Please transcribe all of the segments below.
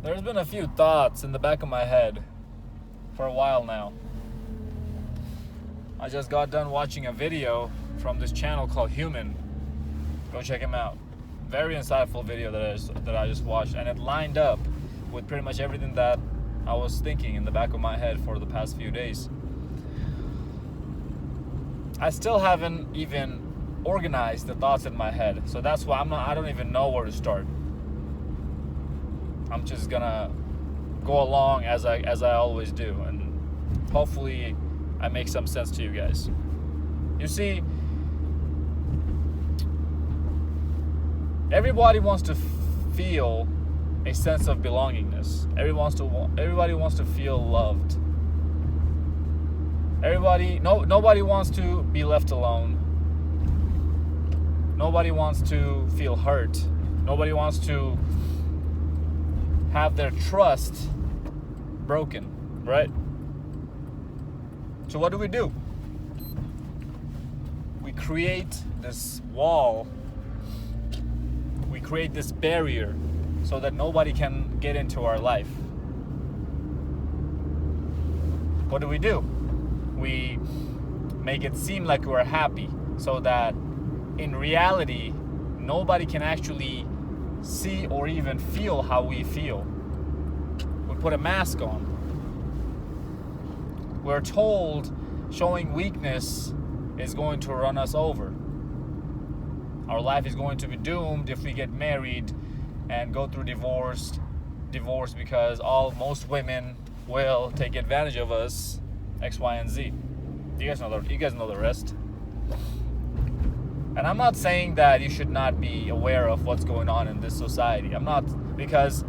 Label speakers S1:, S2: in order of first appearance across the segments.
S1: There's been a few thoughts in the back of my head for a while now. I just got done watching a video from this channel called Human. Go check him out. Very insightful video that I just watched, and it lined up with pretty much everything that I was thinking in the back of my head for the past few days. I still haven't even organized the thoughts in my head, so that's why I don't even know where to start. I'm just gonna go along as I always do, and hopefully I make some sense to you guys. You see, everybody wants to feel a sense of belongingness. Everybody wants to feel loved. Nobody wants to be left alone. Nobody wants to feel hurt. Nobody wants to have their trust broken, right? So what do? We create this wall. We create this barrier so that nobody can get into our life. What do? We make it seem like we're happy so that in reality nobody can actually see or even feel how we feel. We put a mask on. We're told showing weakness is going to run us over. Our life is going to be doomed if we get married and go through divorce because most women will take advantage of us, X, Y, and Z. You guys know the rest. And I'm not saying that you should not be aware of what's going on in this society. I'm not, because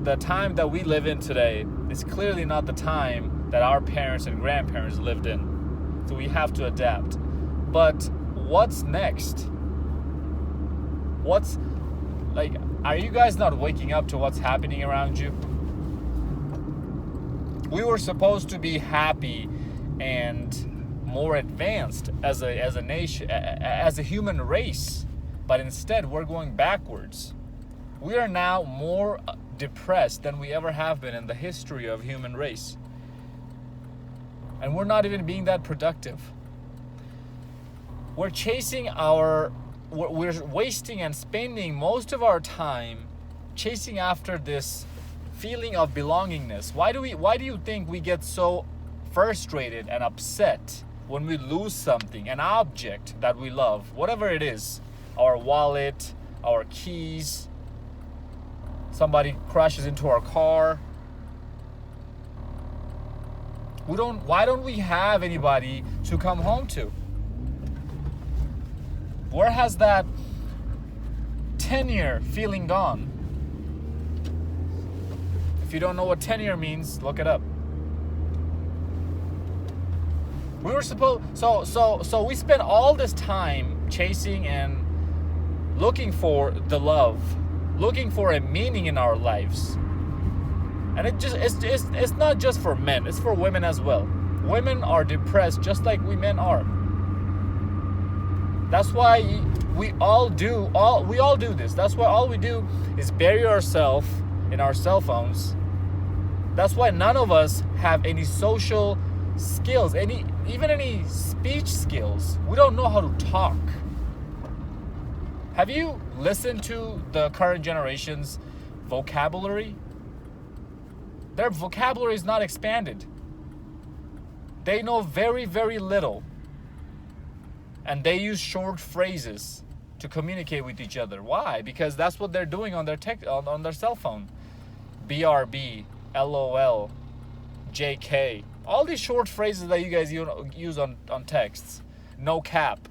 S1: the time that we live in today is clearly not the time that our parents and grandparents lived in. So we have to adapt. But what's next? Are you guys not waking up to what's happening around you? We were supposed to be happy and more advanced as a nation, as a human race, but instead we're going backwards. We are now more depressed than we ever have been in the history of human race, and we're not even being that productive. We're wasting and spending most of our time chasing after this feeling of belongingness. Why do you think we get so frustrated and upset when we lose something, an object that we love, whatever it is, our wallet, our keys, somebody crashes into our car? Why don't we have anybody to come home to? Where has that tenure feeling gone? If you don't know what tenure means, look it up. We were so we spent all this time chasing and looking for the love, looking for a meaning in our lives. And it's not just for men, it's for women as well. Women are depressed just like we men are. That's why we all do this. That's why all we do is bury ourselves in our cell phones. That's why none of us have any social skills, even any speech skills. We don't know how to talk. Have you listened to the current generation's vocabulary? Their vocabulary is not expanded. They know very, very little. And they use short phrases to communicate with each other. Why? Because that's what they're doing on their on their cell phone. BRB, LOL, JK. All these short phrases that you guys use on texts. No cap.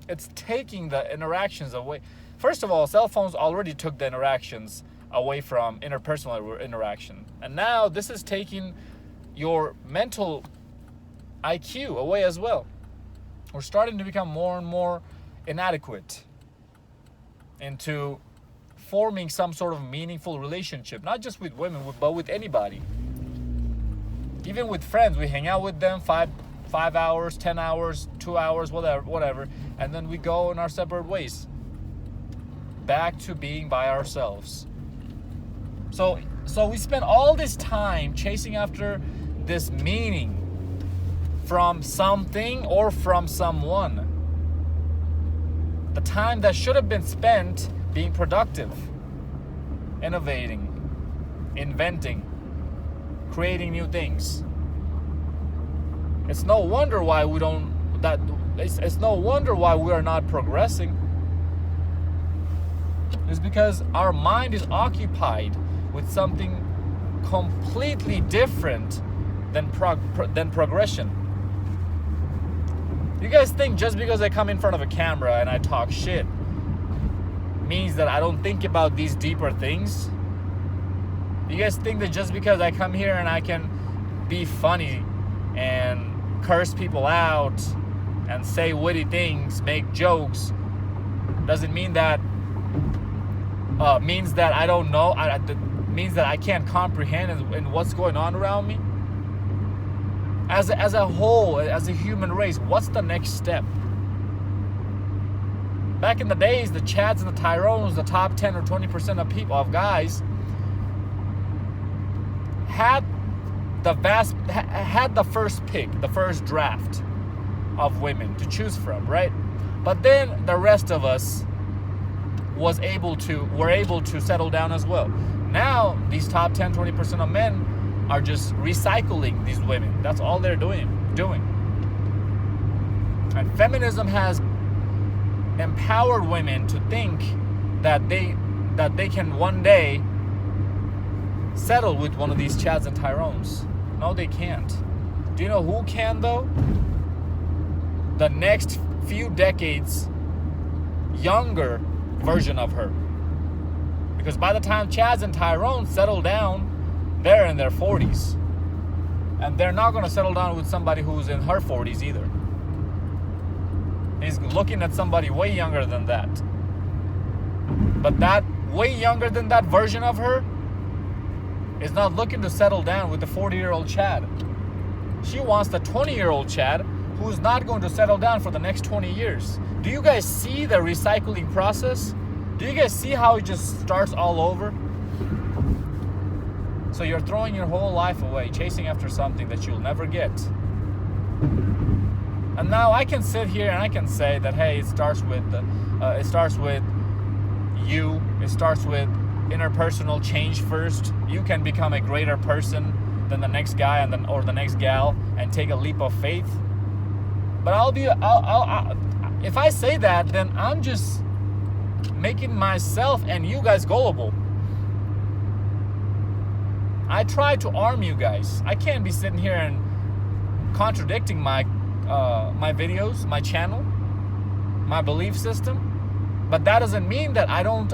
S1: It's taking the interactions away. First of all, cell phones already took the interactions away from interpersonal interaction. And now this is taking your mental IQ away as well. We're starting to become more and more inadequate into forming some sort of meaningful relationship, not just with women, but with anybody. Even with friends, we hang out with them 5 hours, 10 hours, 2 hours, whatever, and then we go in our separate ways. Back to being by ourselves. So we spend all this time chasing after this meaning from something or from someone. The time that should have been spent being productive, innovating, inventing, creating new things. It's no wonder why we don't that it's no wonder why we are not progressing. It's because our mind is occupied with something completely different than progression. You guys think just because I come in front of a camera and I talk shit means that I don't think about these deeper things? You guys think that just because I come here and I can be funny and curse people out and say witty things, make jokes, doesn't mean that means that I don't know, means that I can't comprehend in what's going on around me? As a whole, as a human race, what's the next step? Back in the days, the Chads and the Tyrones, the top 10 or 20% of guys, had the first pick, the first draft of women to choose from, right? But then the rest of us were able to settle down as well. Now these top 10, 20% of men are just recycling these women. That's all they're doing. And feminism has empowered women to think that they can one day settle with one of these Chads and Tyrones. No, they can't. Do you know who can though? The next few decades younger version of her. Because by the time Chads and Tyrones settle down, they're in their 40s. And they're not going to settle down with somebody who's in her 40s either. He's looking at somebody way younger than that. But that way younger than that version of her is not looking to settle down with the 40-year-old Chad. She wants the 20-year-old Chad who's not going to settle down for the next 20 years. Do you guys see the recycling process? Do you guys see how it just starts all over? So you're throwing your whole life away, chasing after something that you'll never get. And now I can sit here and I can say that, hey, it starts with you. It starts with interpersonal change first. You can become a greater person than the next guy or the next gal and take a leap of faith. But if I say that, then I'm just making myself and you guys gullible. I try to arm you guys. I can't be sitting here and contradicting my videos, my channel, my belief system. But that doesn't mean that I don't.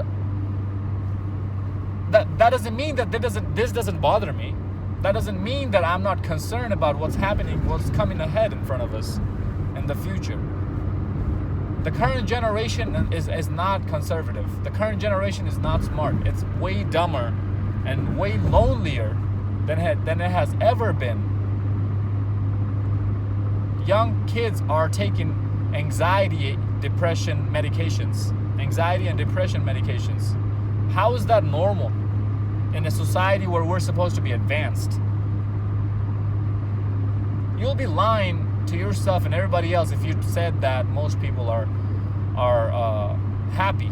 S1: That doesn't mean that this doesn't bother me. That doesn't mean that I'm not concerned about what's happening, what's coming ahead in front of us in the future. The current generation is not conservative. The current generation is not smart. It's way dumber and way lonelier than it has ever been. Young kids are taking anxiety and depression medications. How is that normal in a society where we're supposed to be advanced? You'll be lying to yourself and everybody else if you said that most people are happy.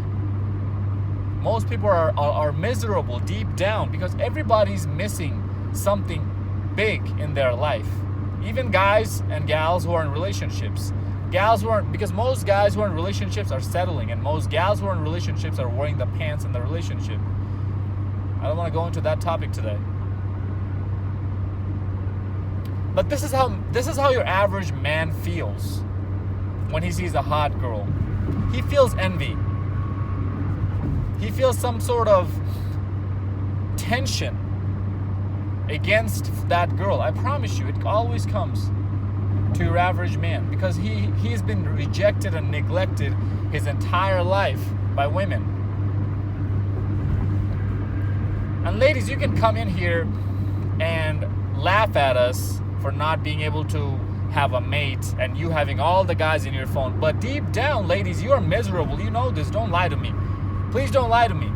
S1: Most people are miserable deep down because everybody's missing something big in their life. Even guys and gals who are in relationships. Because most guys who are in relationships are settling, and most gals who are in relationships are wearing the pants in the relationship. I don't want to go into that topic today. But this is how your average man feels when he sees a hot girl. He feels envy. He feels some sort of tension against that girl. I promise you, it always comes to your average man because he's been rejected and neglected his entire life by women. And ladies, you can come in here and laugh at us for not being able to have a mate and you having all the guys in your phone. But deep down, ladies, you are miserable. You know this. Don't lie to me. Please don't lie to me.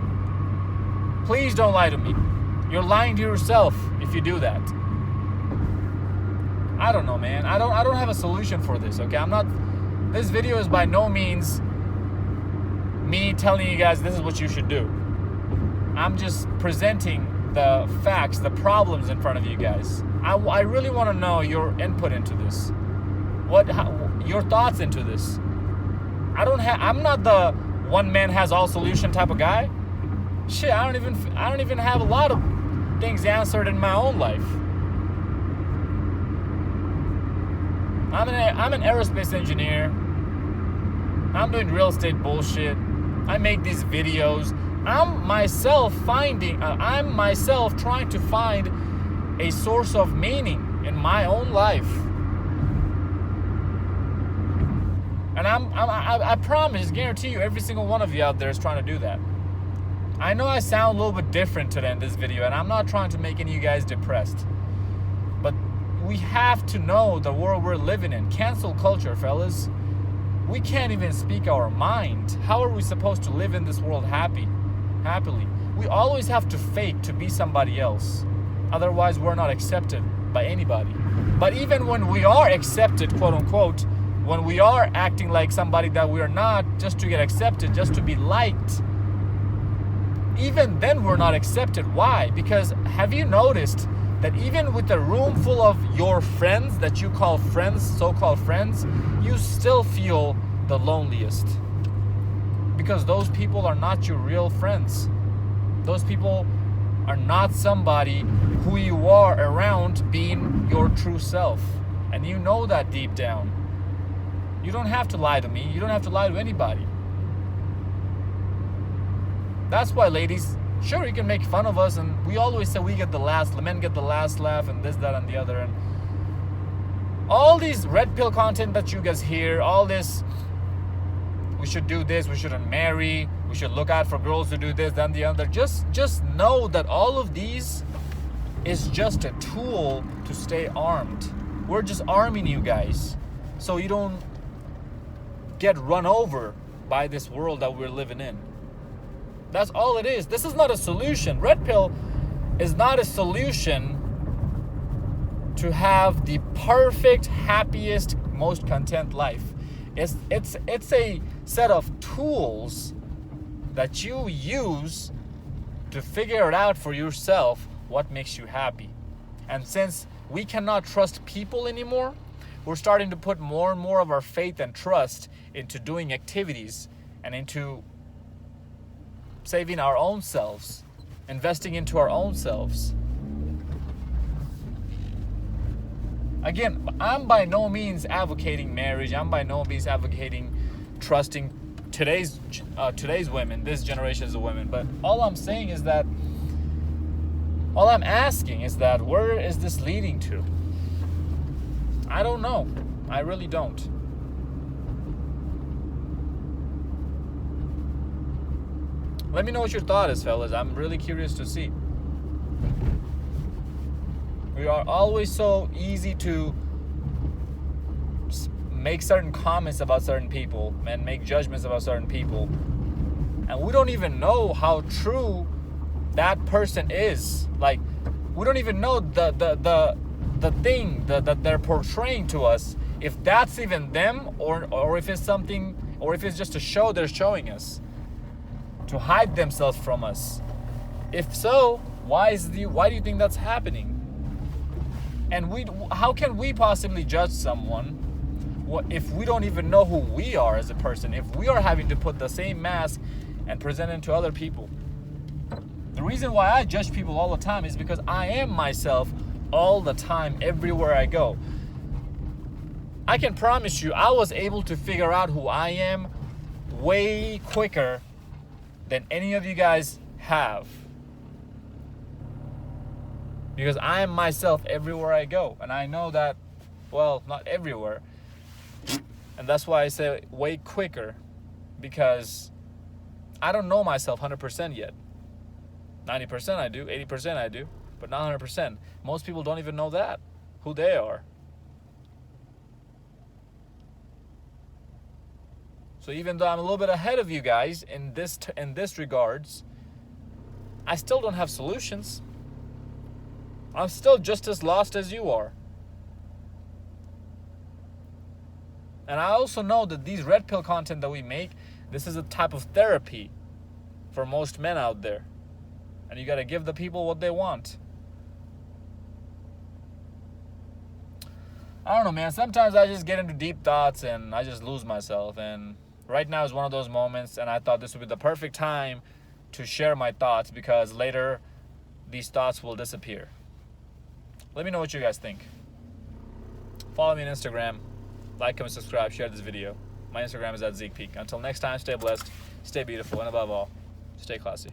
S1: Please don't lie to me. You're lying to yourself if you do that. I don't know, man. I don't have a solution for this, okay? This video is by no means me telling you guys this is what you should do. I'm just presenting the facts, the problems in front of you guys. I really want to know your input into this. Your thoughts into this. I'm not the one man has all solution type of guy. Shit, I don't even have a lot of things answered in my own life. I'm an aerospace engineer. I'm doing real estate bullshit. I make these videos. I'm myself trying to find a source of meaning in my own life. And I promise, guarantee you, every single one of you out there is trying to do that. I know I sound a little bit different today in this video, and I'm not trying to make any of you guys depressed. But we have to know the world we're living in. Cancel culture, fellas. We can't even speak our mind. How are we supposed to live in this world happily? We always have to fake to be somebody else. Otherwise, we're not accepted by anybody. But even when we are accepted, quote unquote, when we are acting like somebody that we are not, just to get accepted, just to be liked, even then we're not accepted. Why? Because have you noticed that even with a room full of your friends that you call friends, so-called friends, you still feel the loneliest? Because those people are not your real friends. Those people are not somebody who you are around being your true self. And you know that deep down. You don't have to lie to me. You don't have to lie to anybody. That's why, ladies, sure, you can make fun of us, and we always say men get the last laugh, and this, that, and the other, and all these red pill content that you guys hear, all this, we should do this, we shouldn't marry, we should look out for girls to do this, that, and the other. Just know that all of these is just a tool to stay armed. We're just arming you guys so you don't get run over by this world that we're living in. That's all it is. This is not a solution. Red pill is not a solution to have the perfect, happiest, most content life. It's a set of tools that you use to figure it out for yourself what makes you happy. And since we cannot trust people anymore, we're starting to put more and more of our faith and trust into doing activities and into saving our own selves, investing into our own selves. Again, I'm by no means advocating marriage. I'm by no means advocating trusting today's women, this generation's of women. But all I'm asking is that where is this leading to? I don't know. I really don't. Let me know what your thought is, fellas. I'm really curious to see. We are always so easy to make certain comments about certain people and make judgments about certain people, and we don't even know how true that person is. Like, we don't even know the thing that they're portraying to us, if that's even them, or if it's something, or if it's just a show they're showing us to hide themselves from us. If so, why do you think that's happening? And how can we possibly judge someone if we don't even know who we are as a person, if we are having to put the same mask and present it to other people? The reason why I judge people all the time is because I am myself all the time, everywhere I go. I can promise you, I was able to figure out who I am way quicker than any of you guys have. Because I am myself everywhere I go. And I know that, well, not everywhere. And that's why I say way quicker. Because I don't know myself 100% yet. 90% I do, 80% I do, but not 100%. Most people don't even know that, who they are. So even though I'm a little bit ahead of you guys in this regards, I still don't have solutions. I'm still just as lost as you are. And I also know that these red pill content that we make, this is a type of therapy for most men out there. And you gotta give the people what they want. I don't know, man. Sometimes I just get into deep thoughts and I just lose myself. And right now is one of those moments, and I thought this would be the perfect time to share my thoughts, because later these thoughts will disappear. Let me know what you guys think. Follow me on Instagram. Like, comment, subscribe, share this video. My Instagram is @Zeekpeak. Until next time, stay blessed, stay beautiful, and above all, stay classy.